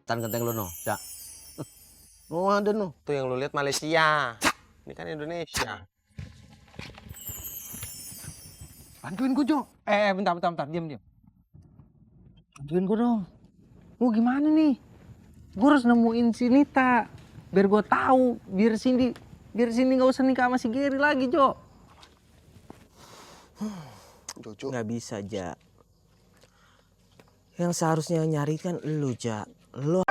Tan genteng lu no, Cak. Oh ada no. Tuh yang lu lihat Malaysia. Ini kan Indonesia. Bantuin gue, Jo. Bentar. Diam. Bantuin gue dong. Gue gimana nih? Gue harus nemuin si Nita. Biar gue tahu. Biar Cindy nggak usah nikah sama si Gary lagi, Jo. Jojo. Nggak bisa, Ja. Yang seharusnya nyari kan lu, Ja. Lu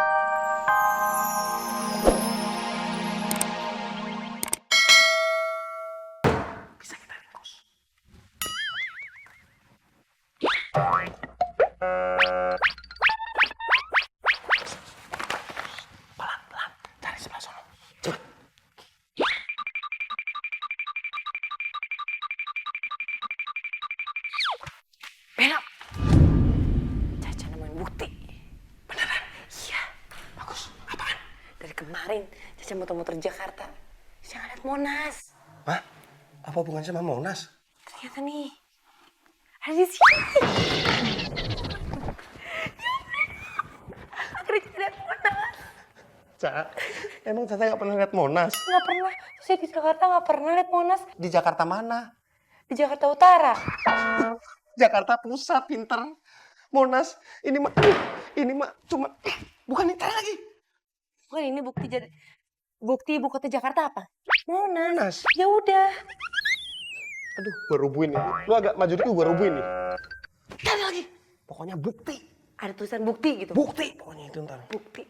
Bisa kita ringkos. Pelan. Cari sebelah sono. Coba. Beno. Caca nemuin bukti. Beneran? Iya. Bagus. Apaan? Dari kemarin Caca muter-muter Jakarta. Caca ngeliat Monas. Hah? Apa hubungannya sama Monas? Ternyata nih. Ada di sini. Akhirnya Caca liat Monas. Cak, emang Caca nggak pernah lihat Monas? Nggak pernah. Saya di Jakarta nggak pernah liat Monas. Di Jakarta mana? Di Jakarta Utara. Jakarta Pusat, pinter. Monas, ini mah cuma bukan ini lagi. Bukan ini bukti ibu kota Jakarta apa? Monas. Monas. Ya udah. Aduh, gua rubuhin nih. Lu agak maju dikit, gua rubuhin nih. Cari lagi. Pokoknya bukti. Ada tulisan bukti gitu. Bukti. Pokoknya itu ntar. Bukti.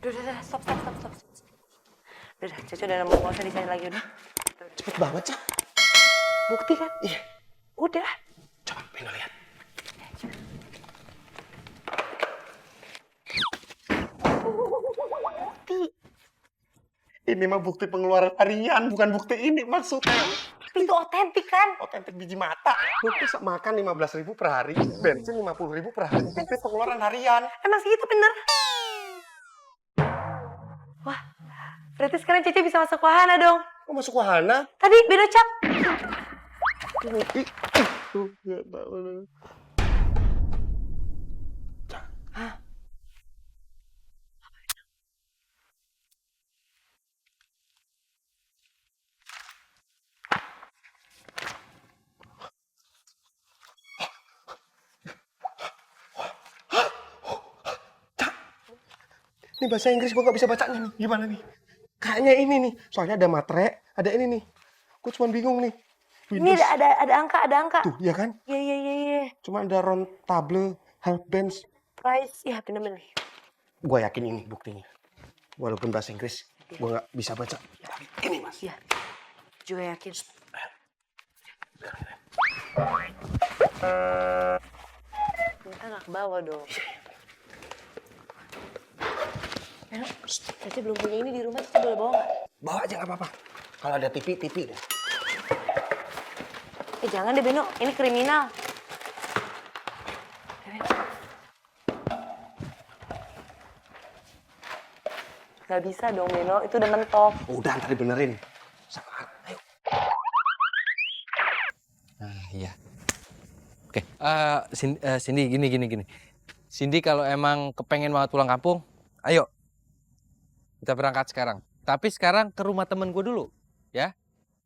Udah, stop. Udah, Caca udah nemu, nggak usah dicari lagi, udah. Cepet banget, Cak. Bukti kan? Iya. Udah. Coba, Beno lihat. Bukti. Ini mah bukti pengeluaran harian, bukan bukti ini maksudnya. Tapi itu otentik kan? Otentik biji mata. Lu tuh makan 15.000 per hari, bensin 50.000 per hari. Itu pengeluaran harian. Emang segitu bener? Wah, berarti sekarang Caca bisa masuk wahana dong. Kok masuk wahana? Tadi Beno cap. Tuh, gak tahu. Hah? Ini bahasa Inggris gue gak bisa bacanya nih. Gimana nih? Kayaknya ini nih. Soalnya ada matre, ada ini nih. Gue cuma bingung nih. Ini ada angka. Tuh, iya kan? Iya. Cuma ada round table, half bench. Price, ya bener-bener. Gue yakin ini buktinya. Walaupun bahasa Inggris, gue gak bisa baca. Tapi ini mas. Iya. Juga yakin. Kita nggak ke bawah dong. Beno, Caca belum punya ini di rumah, Caca boleh bawa nggak? Bawa aja gak apa-apa. Kalau ada TV deh. Jangan deh Beno, ini kriminal. Gak bisa dong Beno, itu udah mentok. Udah, ntar dibenerin. Sabar, ayo. Nah, iya. Oke, Cindy gini. Cindy kalau emang kepengen banget pulang kampung, ayo. Kita berangkat sekarang. Tapi sekarang ke rumah temen gue dulu, ya.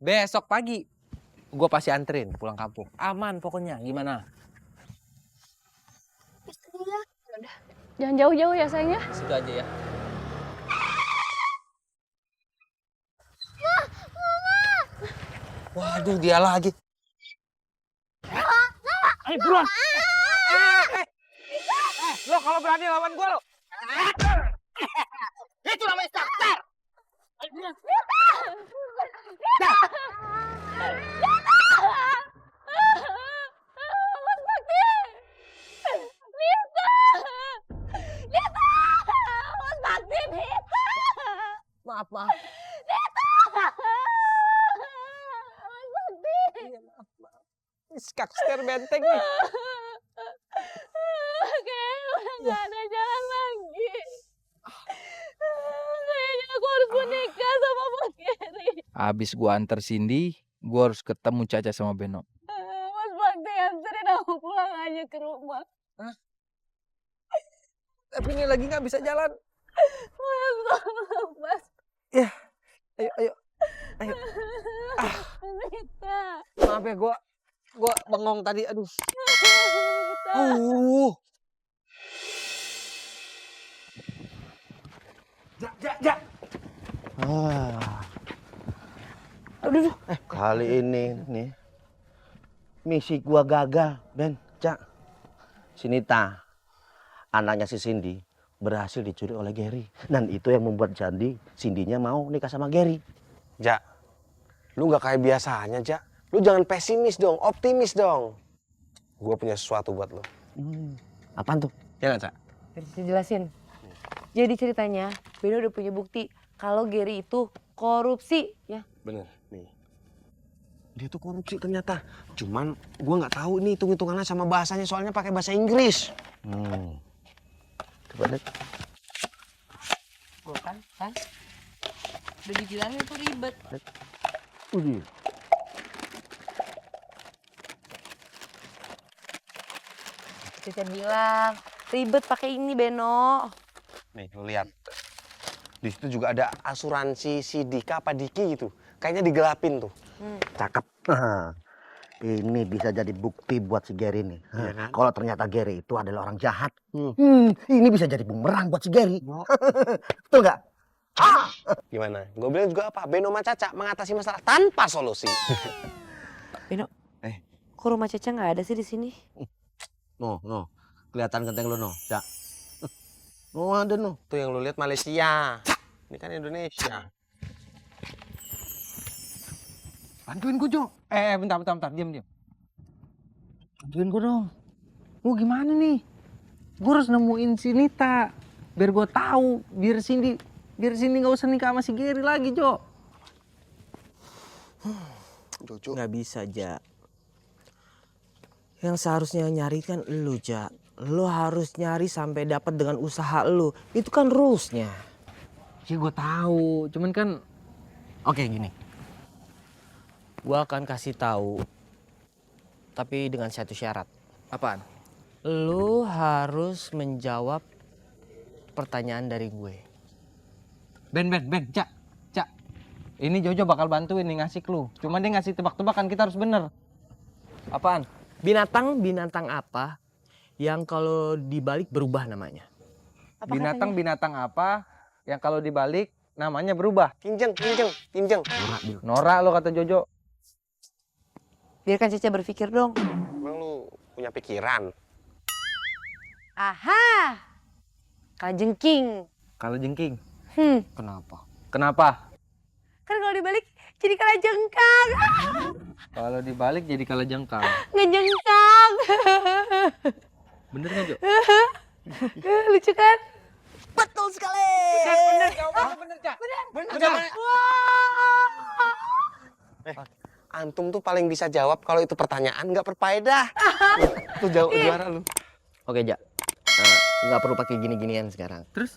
Besok pagi, gue pasti anterin pulang kampung. Aman pokoknya, gimana? Udah. Jangan jauh-jauh ya sayangnya. Situ aja ya. Waduh, dia lagi. Ayo buruan. Lo kalau berani lawan gue lo. Itu namanya sakti. Ayo buruan. Maaf. Skakster benteng nih. Kayaknya udah gak ada jalan lagi. Kayaknya aku harus menikah sama Mas Gary. Abis gua antar Cindy, gua harus ketemu Caca sama Beno. Mas Bakti anterin aku pulang aja ke rumah. Tapi ini lagi nggak bisa jalan. Mas, tolong, Mas. Ya, ayo. Rita. Maaf ya, gua bengong tadi. Aduh. Rita. Ah, Aduh, kali ini nih misi gua gagal, Ben, Cak. Sinita, anaknya si Cindy, berhasil dicuri oleh Gary. Dan itu yang membuat Cindy-nya mau nikah sama Gary. Ja, lu nggak kayak biasanya, Ja. Lu jangan pesimis dong, optimis dong. Gua punya sesuatu buat lu. Apaan tuh? Ya nggak, Cak? bisa jelasin. Jadi ceritanya, Beno udah punya bukti kalau Gary itu korupsi, ya. Bener, nih. Dia tuh korupsi ternyata. Cuman gua nggak tahu ini hitung-hitungannya sama bahasanya, soalnya pakai bahasa Inggris. Coba deh. Gue kan? Udah dibilangin tuh ribet. Cica bilang, ribet pakai ini, Beno. Nih, lu lihat. Di situ juga ada asuransi si Dika apa Diki gitu. Kayaknya digelapin tuh. Cakep. Ini bisa jadi bukti buat si Gary nih. Iya kan? Kalau ternyata Gary itu adalah orang jahat. Ini bisa jadi bumerang buat si Gary. Betul nggak? Gimana? Gue bilang juga apa? Beno sama Caca mengatasi masalah tanpa solusi. Beno, kok rumah Caca nggak ada sih di sini? No. Kelihatan genteng lu, no. Cak. Oh, ada, no. Tuh yang lu lihat Malaysia. Ini kan Indonesia. Bantuin gue, Jo. Bentar. Diam. Bantuin gue dong. Gue gimana nih? Gue harus nemuin si Nita. Biar gue tahu. Biar Cindy nggak usah nikah sama si Gary lagi, Jo. Jojo. Nggak bisa, Ja. Yang seharusnya nyari kan lu, Ja. Lu harus nyari sampai dapat dengan usaha lu. Itu kan rules-nya. Ya gue tahu. Cuman kan Oke, gini. Gua akan kasih tahu, tapi dengan satu syarat. apaan? Lu harus menjawab pertanyaan dari gue. Ben, Cak. Ini Jojo bakal bantuin nih ngasih clue. Cuman dia ngasih tebak-tebakan, kita harus bener. Apaan? Binatang apa yang kalau dibalik berubah namanya? Binatang apa yang kalau dibalik namanya berubah? Tinjeng. Norak lo kata Jojo. Biarkan Caca berpikir dong. Emang lu punya pikiran? Aha! Kalajengking. Kalau jengking. Kenapa? Kan kalau dibalik jadi kalajengkang. Kalau dibalik jadi kalajengkang. Ngejengkang. Bener kan, Jo? Lucu kan? Betul sekali. Bener, Cak. Bener. Antum tuh paling bisa jawab kalau itu pertanyaan nggak berfaedah. Tuh jauh juara lu. Oke, Ja. Nggak perlu pakai gini-ginian sekarang. Terus?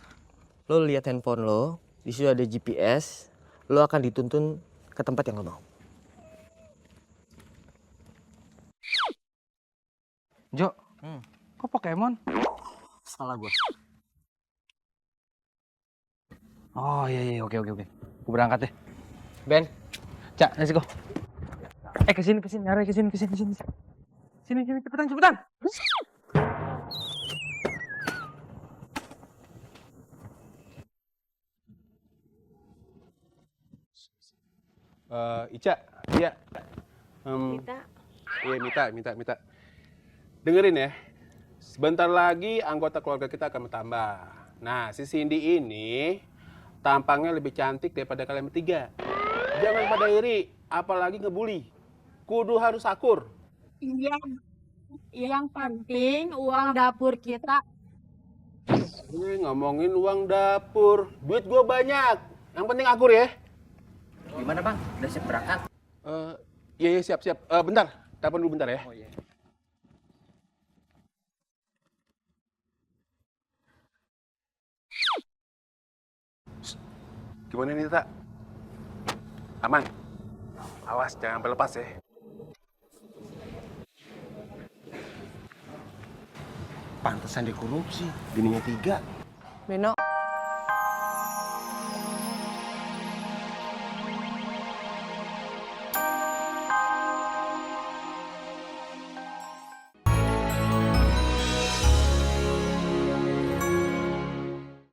Lo lihat handphone lo, di situ ada GPS. Lo akan dituntun ke tempat yang lo mau. Jo, kok Pokemon? Salah gue. Oh iya, oke. Gue berangkat deh. Ben, Cak, let's go. Kesini, arah kesini. Sini, cepetan. Ica, iya. Kita. Iya, Mita. Dengerin ya. Sebentar lagi anggota keluarga kita akan bertambah. Nah, si Cindy ini tampangnya lebih cantik daripada kalian bertiga. Jangan pada iri, apalagi ngebully. Kudu harus akur. Iya. Yang penting uang dapur kita. Ngomongin uang dapur, duit gua banyak. Yang penting akur ya. Gimana, Bang? Udah siap berangkat? Iya, siap. Bentar, telepon dulu bentar ya. Oh iya. Gimana nih, Tak? Aman. Awas, jangan berlepas ya. Pantesan dikorupsi, bininya 3. Beno,